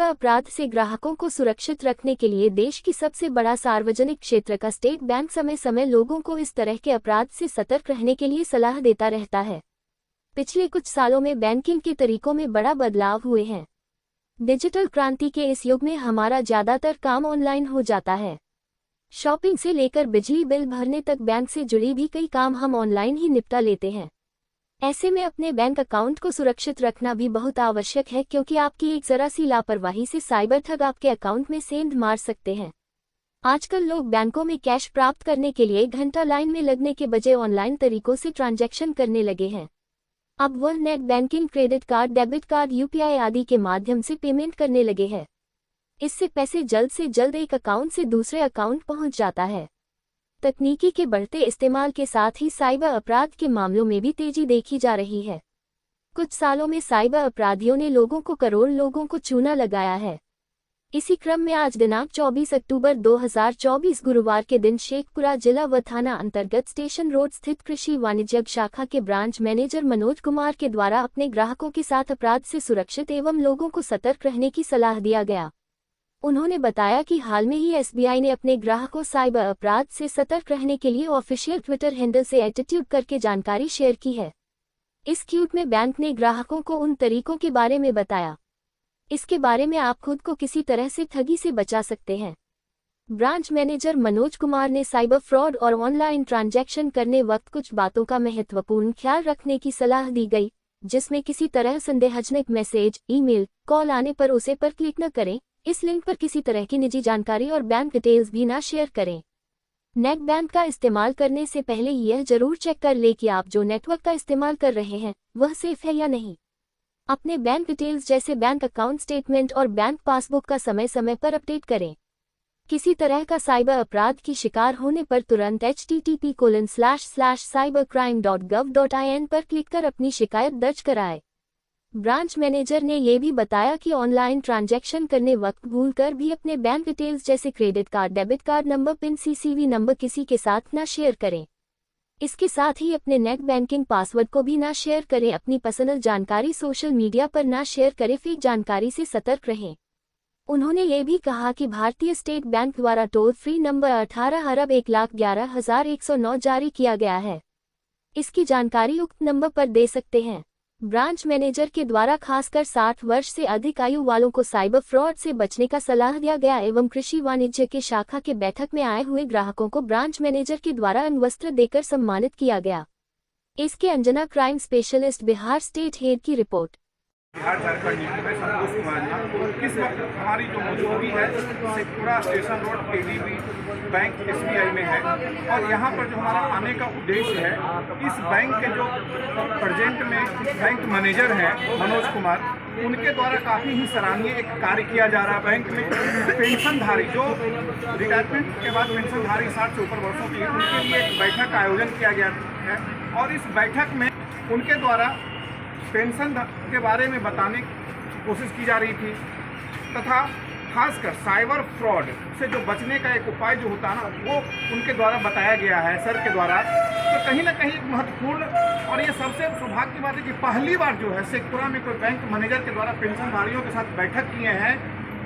Cyber अपराध से ग्राहकों को सुरक्षित रखने के लिए देश की सबसे बड़ा सार्वजनिक क्षेत्र का स्टेट बैंक समय समय लोगों को इस तरह के अपराध से सतर्क रहने के लिए सलाह देता रहता है। पिछले कुछ सालों में बैंकिंग के तरीकों में बड़ा बदलाव हुए हैं। डिजिटल क्रांति के इस युग में हमारा ज़्यादातर काम ऑनलाइन हो जाता है। शॉपिंग से लेकर बिजली बिल भरने तक बैंक से जुड़ी भी कई काम हम ऑनलाइन ही निपटा लेते हैं। ऐसे में अपने बैंक अकाउंट को सुरक्षित रखना भी बहुत आवश्यक है, क्योंकि आपकी एक जरा सी लापरवाही से साइबर ठग आपके अकाउंट में सेंध मार सकते हैं। आजकल लोग बैंकों में कैश प्राप्त करने के लिए घंटा लाइन में लगने के बजाय ऑनलाइन तरीकों से ट्रांजैक्शन करने लगे हैं। अब वह net banking, credit card, debit card, UPI आदि के माध्यम से पेमेंट करने लगे हैं। इससे पैसे जल्द से जल्द एक अकाउंट से दूसरे अकाउंट पहुंच जाता है। तकनीकी के बढ़ते इस्तेमाल के साथ ही साइबर अपराध के मामलों में भी तेजी देखी जा रही है। कुछ सालों में साइबर अपराधियों ने लोगों को करोड़ लोगों को चूना लगाया है। इसी क्रम में आज दिनांक 24 अक्टूबर 2024 गुरुवार के दिन शेखपुरा जिला व थाना अंतर्गत स्टेशन रोड स्थित कृषि वाणिज्य शाखा के ब्रांच मैनेजर मनोज कुमार के द्वारा अपने ग्राहकों के साथ अपराध से सुरक्षित एवं लोगों को सतर्क रहने की सलाह दिया गया। उन्होंने बताया कि हाल में ही एसबीआई ने अपने ग्राहकों साइबर अपराध से सतर्क रहने के लिए ऑफिशियल ट्विटर हैंडल से एटीट्यूड करके जानकारी शेयर की है। इस ट्वीट में बैंक ने ग्राहकों को उन तरीकों के बारे में बताया। इसके बारे में आप खुद को किसी तरह से ठगी से बचा सकते हैं। ब्रांच मैनेजर मनोज कुमार ने साइबर फ्रॉड और ऑनलाइन ट्रांजैक्शन करने वक्त कुछ बातों का महत्वपूर्ण ख्याल रखने की सलाह दी गई, जिसमें किसी तरह संदेहजनक मैसेज, ईमेल, कॉल आने पर उसे पर क्लिक न करें। इस लिंक पर किसी तरह की निजी जानकारी और बैंक डिटेल्स भी ना शेयर करें। नेट बैंक का इस्तेमाल करने से पहले यह जरूर चेक कर ले कि आप जो नेटवर्क का इस्तेमाल कर रहे हैं वह सेफ है या नहीं। अपने बैंक डिटेल्स जैसे बैंक अकाउंट स्टेटमेंट और बैंक पासबुक का समय समय पर अपडेट करें। किसी तरह का साइबर अपराध की शिकार होने पर तुरंत http://cybercrime.gov.in पर क्लिक कर अपनी शिकायत दर्ज कराएं। ब्रांच मैनेजर ने ये भी बताया कि ऑनलाइन ट्रांजैक्शन करने वक्त भूलकर भी अपने बैंक डिटेल्स जैसे credit card, debit card number, pin, सीसीवी number किसी के साथ ना शेयर करें। इसके साथ ही अपने नेट बैंकिंग पासवर्ड को भी ना शेयर करें। अपनी पर्सनल जानकारी सोशल मीडिया पर ना शेयर करें। फेक जानकारी से सतर्क रहें। उन्होंने ये भी कहा कि भारतीय स्टेट बैंक द्वारा टोल फ्री नंबर 18,111,109 जारी किया गया है। इसकी जानकारी उक्त नंबर पर दे सकते हैं। ब्रांच मैनेजर के द्वारा खासकर 60 वर्ष से अधिक आयु वालों को साइबर फ्रॉड से बचने का सलाह दिया गया एवं कृषि वाणिज्य के शाखा के बैठक में आए हुए ग्राहकों को ब्रांच मैनेजर के द्वारा अनवस्त्र देकर सम्मानित किया गया। इसके Anjana crime specialist Bihar state head की रिपोर्ट। बिहार झारखंड में संतोष कुमार जी, इस वक्त हमारी जो मौजूदगी है Sheikhpura station road ADB bank SBI में है। और यहाँ पर जो हमारा आने का उद्देश्य है, इस बैंक के जो प्रेजेंट में बैंक मैनेजर हैं मनोज कुमार, उनके द्वारा काफ़ी ही सराहनीय एक कार्य किया जा रहा है। बैंक में पेंशनधारी जो रिटायरमेंट के बाद पेंशनधारी 60 से ऊपर वर्षों की, उनके लिए एक बैठक का आयोजन किया गया है। और इस बैठक में उनके द्वारा पेंशन के बारे में बताने की कोशिश की जा रही थी तथा खासकर साइबर फ्रॉड से जो बचने का एक उपाय जो होता है ना, वो उनके द्वारा बताया गया है सर के द्वारा। तो कहीं ना कहीं महत्वपूर्ण और ये सबसे सौभाग्य की बात है कि पहली बार जो है शेखपुरा में कोई बैंक मैनेजर के द्वारा पेंशनधारियों के साथ बैठक किए हैं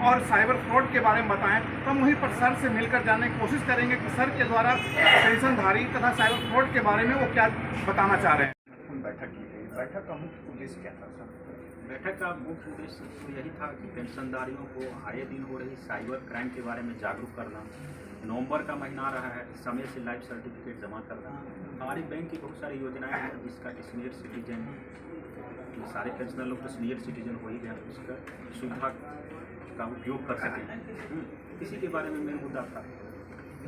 और साइबर फ्रॉड के बारे में बताएं। तो हम वहीं पर सर से मिलकर जानने की कोशिश करेंगे कि सर के द्वारा पेंशनधारी तथा साइबर फ्रॉड के बारे में वो क्या बताना चाह रहे हैं। बैठक का मुख्य उद्देश्य क्या था सर? बैठक का मुख्य उद्देश्य तो यही था कि पेंशनधारियों को आए दिन हो रही साइबर क्राइम के बारे में जागरूक करना। नवंबर का महीना आ रहा है, समय से लाइफ सर्टिफिकेट जमा करना। हमारी बैंक की बहुत सारी योजनाएं हैं जिसका सीनियर सिटीजन, ये सारे पेंशनर लोग तो सीनियर सिटीजन हो ही गया, उसका सुविधा का उपयोग कर सकें। इसी के बारे में मेरा मुद्दा था।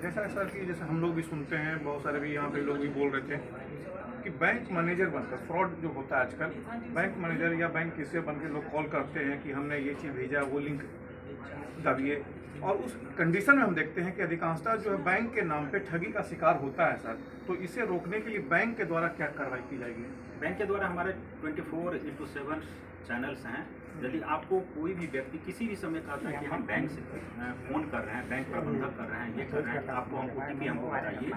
जैसा सर कि जैसे हम लोग भी सुनते हैं, बहुत सारे भी यहाँ पे लोग भी बोल रहे थे कि बैंक मैनेजर बनकर फ्रॉड जो होता है आजकल, बैंक मैनेजर या बैंक किसी बनकर लोग कॉल करते हैं कि हमने ये चीज़ भेजा, वो लिंक दबिए। और उस कंडीशन में हम देखते हैं कि अधिकांशतः जो है बैंक के नाम पे ठगी का शिकार होता है सर। तो इसे रोकने के लिए बैंक के द्वारा क्या कार्रवाई की जाएगी? बैंक के द्वारा हमारे 24/7 चैनल्स हैं। यदि आपको कोई भी व्यक्ति किसी भी समय कहता है कि हम बैंक से फ़ोन कर रहे हैं, बैंक प्रबंधक कर रहे हैं, ये कर रहे हैं, आपको हम OTP हमको बताइए,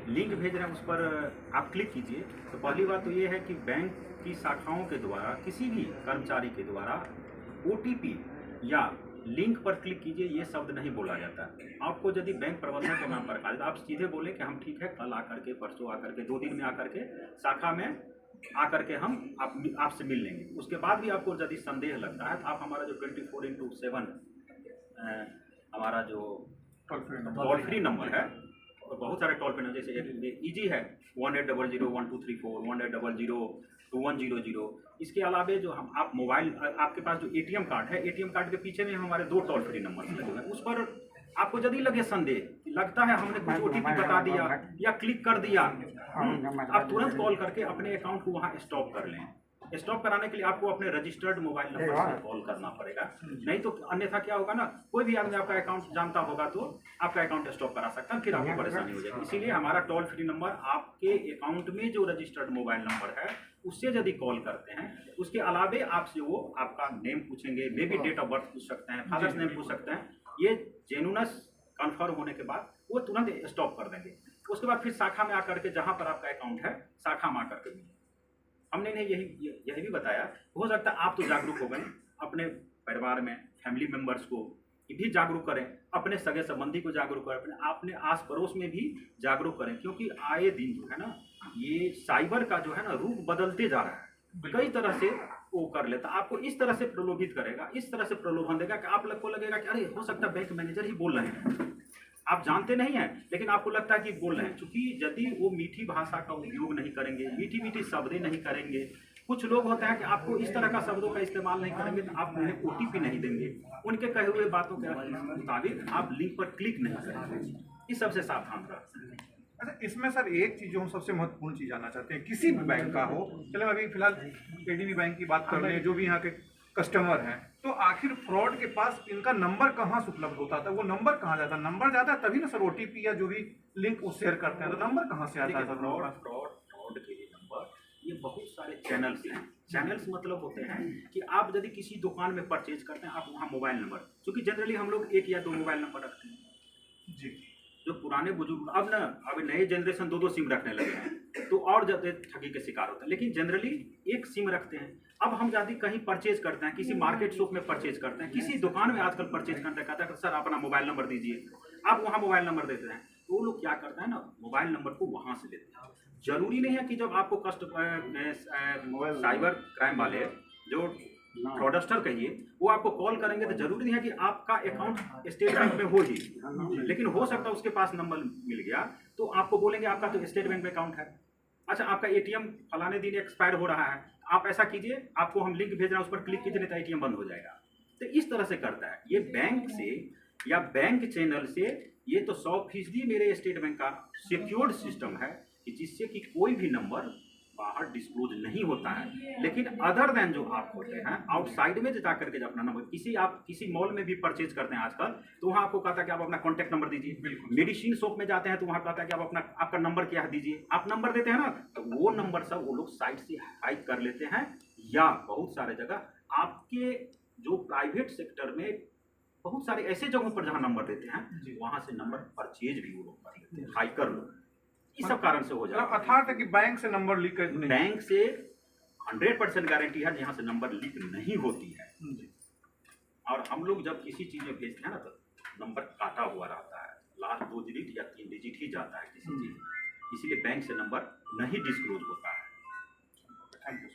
लिंक भेज रहे हैं, उस पर आप क्लिक कीजिए। तो पहली बात तो ये है कि बैंक की शाखाओं के द्वारा किसी भी कर्मचारी के द्वारा OTP या लिंक पर क्लिक कीजिए ये शब्द नहीं बोला जाता। आपको यदि बैंक प्रबंधक के नाम पर कहा जाता है, आप सीधे बोले कि हम ठीक है कल आकर के, परसों आकर के, 2 दिन में आकर के शाखा में आकर के हम आपसे मिल लेंगे। उसके बाद भी आपको यदि संदेह लगता है तो आप हमारा जो 24/7 हमारा जो टोल फ्री नंबर है, और बहुत सारे टोल फ्री नंबर, जैसे एक ईजी है 1800 1234 1800 इसके अलावे जो हम आप मोबाइल, आपके पास जो एटीएम कार्ड है, एटीएम कार्ड के पीछे में हमारे 2 टोल फ्री नंबर लगे हुए हैं। उस पर आपको यदि लगे संदेह, लगता है हमने कुछ ओटीपी बता दिया या क्लिक कर दिया, आप तुरंत कॉल करके अपने अकाउंट को वहाँ स्टॉप कर लें। स्टॉप कराने के लिए आपको अपने रजिस्टर्ड मोबाइल नंबर से कॉल करना पड़ेगा, नहीं तो अन्यथा क्या होगा ना, कोई भी आदमी आपका अकाउंट जानता होगा तो आपका अकाउंट स्टॉप करा सकता है, फिर आपको परेशानी हो जाएगी। इसीलिए हमारा टोल फ्री नंबर आपके अकाउंट में जो रजिस्टर्ड मोबाइल नंबर है उससे यदि कॉल करते हैं, उसके अलावे आपसे वो आपका नेम पूछेंगे, maybe date of birth पूछ सकते हैं, फादर्स नेम पूछ सकते हैं। ये जेन्युइननेस कन्फर्म होने के बाद वो तुरंत स्टॉप कर देंगे। उसके बाद फिर शाखा में आकर के, जहाँ पर आपका अकाउंट है, शाखा में आकर के मिलें। हमने इन्हें यही भी बताया। हो सकता है आप तो जागरूक हो गए, अपने परिवार में फैमिली मेंबर्स को भी जागरूक करें, अपने सगे संबंधी को जागरूक करें, अपने आस पड़ोस में भी जागरूक करें, क्योंकि आए दिन जो है ना ये साइबर का जो है ना रूप बदलते जा रहा है। कई तरह से वो कर लेता, आपको इस तरह से प्रलोभित करेगा, इस तरह से प्रलोभन देगा कि आप लोग को लगेगा कि अरे हो सकता है बैंक मैनेजर ही बोल रहे हैं, आप जानते नहीं हैं लेकिन आपको लगता है कि बोल रहे हैं। क्योंकि यदि वो मीठी भाषा का उपयोग नहीं करेंगे, मीठी मीठी शब्दें नहीं करेंगे, कुछ लोग होते हैं कि आपको इस तरह का शब्दों का इस्तेमाल नहीं करेंगे तो आप उन्हें ओटीपी नहीं देंगे, उनके कहे हुए बातों के मुताबिक आप लिंक पर क्लिक नहीं करेंगे। इस सबसे सावधान रहें। अच्छा, इसमें सर एक चीज जो हम सबसे महत्वपूर्ण चीज जानना चाहते हैं, किसी भी बैंक का हो, चले अभी फिलहाल एडीबी बैंक की बात कर लें, जो भी यहाँ के कस्टमर हैं, तो आखिर फ्रॉड के पास इनका नंबर कहाँ से उपलब्ध होता था, वो नंबर कहाँ जाता है? नंबर जाता है तभी ना सर ओटीपी या जो भी लिंक वो शेयर करते हैं, तो नंबर कहाँ से आता है सर? फ्रॉड के लिए नंबर, ये बहुत सारे चैनल्स हैं। चैनल्स मतलब होते हैं कि आप यदि किसी दुकान में परचेज करते हैं, आप वहाँ मोबाइल नंबर, क्योंकि जनरली हम लोग 1 या 2 मोबाइल नंबर रखते हैं जी। जो पुराने बुजुर्ग, अब ना अभी नए जनरेशन 2-2 सिम रखने लगे हैं तो और ज़्यादा ठगी के शिकार होते हैं, लेकिन जनरली 1 सिम रखते हैं। अब हम यदि कहीं परचेज करते हैं, किसी मार्केट शॉप में परचेज करते हैं, किसी दुकान में आजकल परचेज करते हैं, कहता है सर अपना मोबाइल नंबर दीजिए, आप वहाँ मोबाइल नंबर देते हैं, तो वो लोग क्या करते हैं ना, मोबाइल नंबर को वहाँ से लेते हैं। जरूरी नहीं है कि जब आपको साइबर क्राइम वाले जो फ्रॉडस्टर कहिए वो आपको कॉल करेंगे तो जरूरी नहीं है कि आपका अकाउंट स्टेट बैंक में हो ही, लेकिन हो सकता है उसके पास नंबर मिल गया तो आपको बोलेंगे आपका तो स्टेट बैंक में अकाउंट है, अच्छा आपका एटीएम फलाने दिन एक्सपायर हो रहा है, आप ऐसा कीजिए, आपको हम लिंक भेज रहे हैं, उस पर क्लिक कीजिए नहीं तो एटीएम बंद हो जाएगा। तो इस तरह से करता है ये बैंक से या बैंक चैनल से। ये तो 100% मेरे स्टेट बैंक का सिक्योर्ड सिस्टम है कि जिससे कि कोई भी नंबर बाहर डिस्क्लोज नहीं होता है। लेकिन अदर देन जो आप होते हैं आउटसाइड में जा करके अपना नंबर, आप किसी मॉल में भी परचेज करते हैं आजकल, तो वहाँ आपको कहता है कि आप अपना कॉन्टैक्ट नंबर दीजिए। मेडिसिन शॉप में जाते हैं तो वहाँ कहता है कि आप आपका नंबर क्या है दीजिए, आप नंबर देते हैं ना, तो वो नंबर सब वो लोग साइट से हाइड कर लेते हैं। या बहुत सारे जगह आपके जो प्राइवेट सेक्टर में बहुत सारे ऐसे जगहों पर जहाँ नंबर देते हैं वहाँ से नंबर परचेज भी वो लोग कर लेते हैं, हाइकर लोग। इस सब कारण से हो जाता है। अर्थात है कि बैंक से नंबर लीक नहीं, बैंक से 100% गारंटी है यहाँ से नंबर लीक नहीं होती है। और हम लोग जब किसी चीज़ में भेजते हैं ना तो नंबर काटा हुआ रहता है, लास्ट 2 डिजिट या 3 डिजिट ही जाता है किसी चीज़, इसीलिए बैंक से नंबर नहीं डिस्क्लोज होता है। Thank you.